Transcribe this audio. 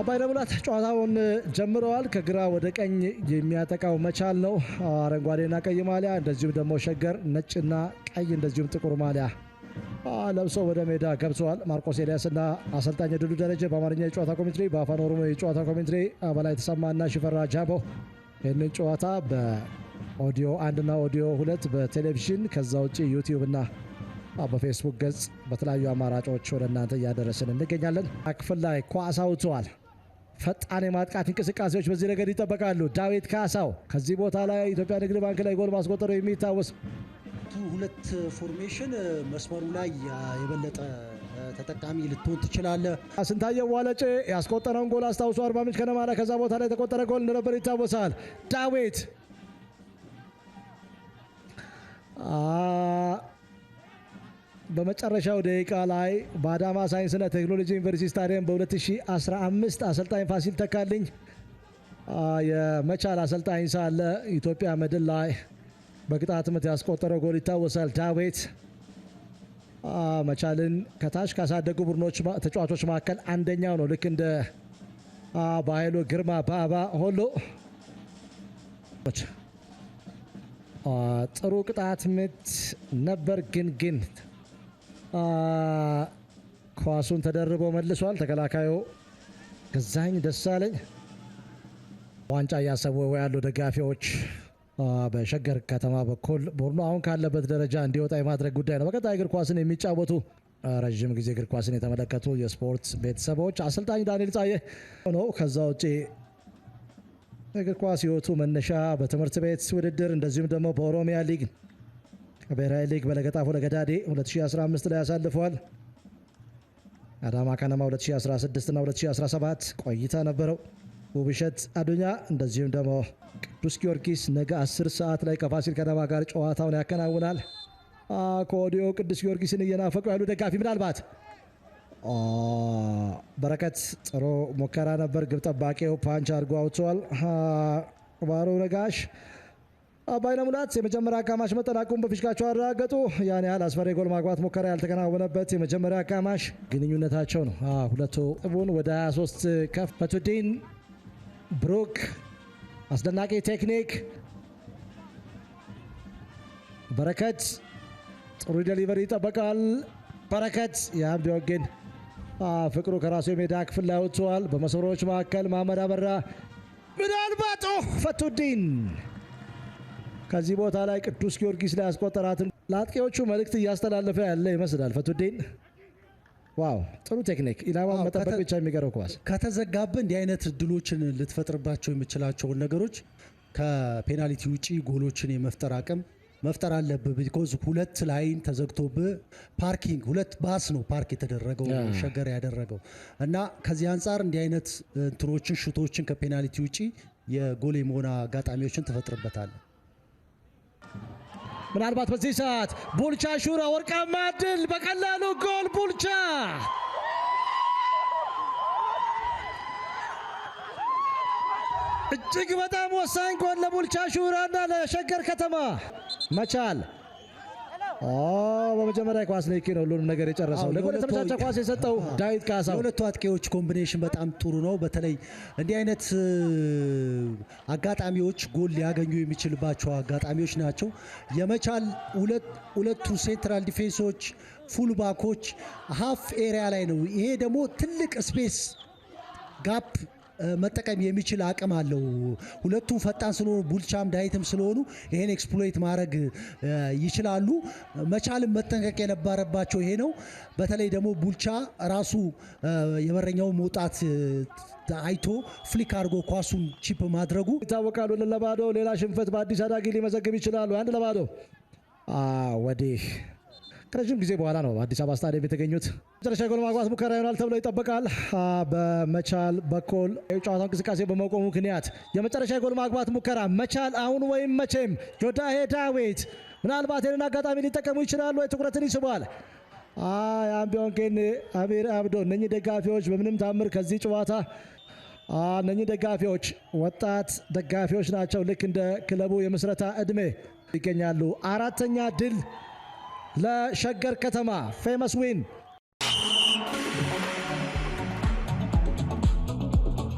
አባይ ለሙላት ጨዋታውን ጀምረዋል። ከግራ ወደ ቀኝ የሚያጠቃው መቻል ነው። አረንጓዴና ቀይ ማሊያ እንደዚሁም ደግሞ ሸገር ነጭና ቀይ እንደዚሁም ጥቁር ማሊያ ለብሶ ወደ ሜዳ ገብተዋል። ማርቆስ ኤልያስና አሰልጣኝ ድሉ ደረጀ በአማርኛ የጨዋታ ኮሜንትሪ፣ በአፋን ኦሮሞ የጨዋታ ኮሜንትሪ በላይ ተሰማና ሽፈራ ጃቦ ይህንን ጨዋታ በኦዲዮ 1 እና ኦዲዮ 2 በቴሌቪዥን ከዛ ውጭ ዩቲዩብ እና በፌስቡክ ገጽ በተለያዩ አማራጮች ወደ እናንተ እያደረስን እንገኛለን። ክፍል ላይ ኳስ አውጥተዋል። ፈጣን የማጥቃት እንቅስቃሴዎች በዚህ ረገድ ይጠበቃሉ። ዳዊት ካሳው ከዚህ ቦታ ላይ ኢትዮጵያ ንግድ ባንክ ላይ ጎል ማስቆጠሩ የሚታወስ ሁለት ፎርሜሽን መስመሩ ላይ የበለጠ ተጠቃሚ ልትሆን ትችላለህ። ስንታየው ዋለጬ ያስቆጠረውን ጎል አስታውሶ አርባ ምንጭ ከነማ ላይ ከዛ ቦታ ላይ የተቆጠረ ጎል እንደነበር ይታወሳል። ዳዊት በመጨረሻው ደቂቃ ላይ በአዳማ ሳይንስና ቴክኖሎጂ ዩኒቨርሲቲ ስታዲየም በ2015 አሰልጣኝ ፋሲል ተካልኝ የመቻል አሰልጣኝ ሳለ ኢትዮጵያ መድን ላይ በቅጣት ምት ያስቆጠረው ጎል ይታወሳል። ዳዊት መቻልን ከታች ካሳደጉ ቡድኖች ተጫዋቾች መካከል አንደኛው ነው። ልክ እንደ በኃይሉ ግርማ ባባ ሆሎ ጥሩ ቅጣት ምት ነበር፣ ግን ኳሱን ተደርቦ መልሷል። ተከላካዩ ገዛኝ ደሳለኝ ዋንጫ እያሰቡ ያሉ ደጋፊዎች በሸገር ከተማ በኩል ቡድኑ አሁን ካለበት ደረጃ እንዲወጣ የማድረግ ጉዳይ ነው። በቀጣይ እግር ኳስን የሚጫወቱ ረዥም ጊዜ እግር ኳስን የተመለከቱ የስፖርት ቤተሰቦች አሰልጣኝ ዳንኤል ጻዬ ነው። ከዛ ውጭ እግር ኳስ ህይወቱ መነሻ በትምህርት ቤት ውድድር እንደዚሁም ደግሞ በኦሮሚያ ሊግ ብሔራዊ ሊግ በለገጣፎ ለገዳዴ 2015 ላይ ያሳልፈዋል። አዳማ ከነማ 2016 እና 2017 ቆይታ ነበረው። ውብሸት አዱኛ እንደዚሁም ደግሞ ቅዱስ ጊዮርጊስ ነገ 10 ሰዓት ላይ ከፋሲል ከነማ ጋር ጨዋታውን ያከናውናል። ከኦዲዮ ቅዱስ ጊዮርጊስን እየናፈቁ ያሉ ደጋፊ ምናልባት በረከት ጥሩ ሙከራ ነበር። ግብ ጠባቂው ፓንች አድርጎ አውጥቷል። ባሮ ነጋሽ አባይ ለሙላት የመጀመሪያ አጋማሽ መጠናቀቁን በፊሽካቸው አረጋገጡ። ያን ያህል አስፈሪ ጎል ማግባት ሙከራ ያልተከናወነበት የመጀመሪያ አጋማሽ ግንኙነታቸው ነው። ሁለቱ ጥቡን ወደ 23 ከፍ ፈቱዲን ብሩክ አስደናቂ ቴክኒክ በረከት ጥሩ ዴሊቨሪ ይጠበቃል። በረከት ያም ቢሆን ግን ፍቅሩ ከራሱ የሜዳ ክፍል ላይ ወጥቷል። በመስመሮች መካከል ማመድ አበራ ምናልባት ፈቱዲን ከዚህ ቦታ ላይ ቅዱስ ጊዮርጊስ ላይ ያስቆጠራትን ለአጥቂዎቹ መልእክት እያስተላለፈ ያለ ይመስላል። ፈቱዲን ዋው ጥሩ ቴክኒክ፣ ኢላማን መጠበቅ ብቻ የሚቀረው ኳስ ከተዘጋብህ እንዲህ አይነት እድሎችን ልትፈጥርባቸው የምችላቸውን ነገሮች ከፔናልቲ ውጪ ጎሎችን የመፍጠር አቅም መፍጠር አለብህ። ቢኮዝ ሁለት ላይን ተዘግቶብህ ፓርኪንግ ሁለት ባስ ነው ፓርክ የተደረገው ሸገር ያደረገው እና ከዚህ አንጻር እንዲህ አይነት እንትኖችን ሹቶችን ከፔናልቲ ውጪ የጎል የመሆን አጋጣሚዎችን ትፈጥርበታለህ። ምናልባት በዚህ ሰዓት ቡልቻ ሹራ ወርቃማ ድል በቀላሉ ጎል ቡልቻ እጅግ በጣም ወሳኝ ጎል ለቡልቻ ሹራና ለሸገር ከተማ መቻል በመጀመሪያ ኳስ ንክኪ ነው ሁሉንም ነገር የጨረሰው። ለጎል የተመቻቸ ኳስ የሰጠው ዳዊት ካሳው። የሁለቱ አጥቂዎች ኮምቢኔሽን በጣም ጥሩ ነው። በተለይ እንዲህ አይነት አጋጣሚዎች ጎል ሊያገኙ የሚችልባቸው አጋጣሚዎች ናቸው። የመቻል ሁለቱ ሴንትራል ዲፌንሶች ፉል ባኮች ሀፍ ኤሪያ ላይ ነው። ይሄ ደግሞ ትልቅ ስፔስ ጋፕ መጠቀም የሚችል አቅም አለው። ሁለቱም ፈጣን ስለሆኑ ቡልቻም ዳዊትም ስለሆኑ ይሄን ኤክስፕሎይት ማድረግ ይችላሉ። መቻልም መጠንቀቅ የነበረባቸው ይሄ ነው። በተለይ ደግሞ ቡልቻ ራሱ የበረኛው መውጣት አይቶ ፍሊክ አድርጎ ኳሱን ቺፕ ማድረጉ ይታወቃሉ። ለባዶ ሌላ ሽንፈት በአዲስ አዳጊ ሊመዘግብ ይችላሉ። 1-2 ወዲህ ከረጅም ጊዜ በኋላ ነው አዲስ አበባ ስታዲየም የተገኙት። መጨረሻ ጎል ማግባት ሙከራ ይሆናል ተብሎ ይጠበቃል። በመቻል በኩል የጨዋታ እንቅስቃሴ በመቆሙ ምክንያት የመጨረሻ ጎል ማግባት ሙከራ መቻል አሁን ወይም መቼም ዮዳሄ ዳዊት ምናልባት ይህንን አጋጣሚ ሊጠቀሙ ይችላሉ ወይ? ትኩረትን ይስባል። ያም ቢሆን ግን አሚር አብዶ እነኚህ ደጋፊዎች በምንም ታምር ከዚህ ጨዋታ እነኚህ ደጋፊዎች ወጣት ደጋፊዎች ናቸው። ልክ እንደ ክለቡ የምስረታ ዕድሜ ይገኛሉ። 4ኛ ድል ለሸገር ከተማ ፌመስ ዊን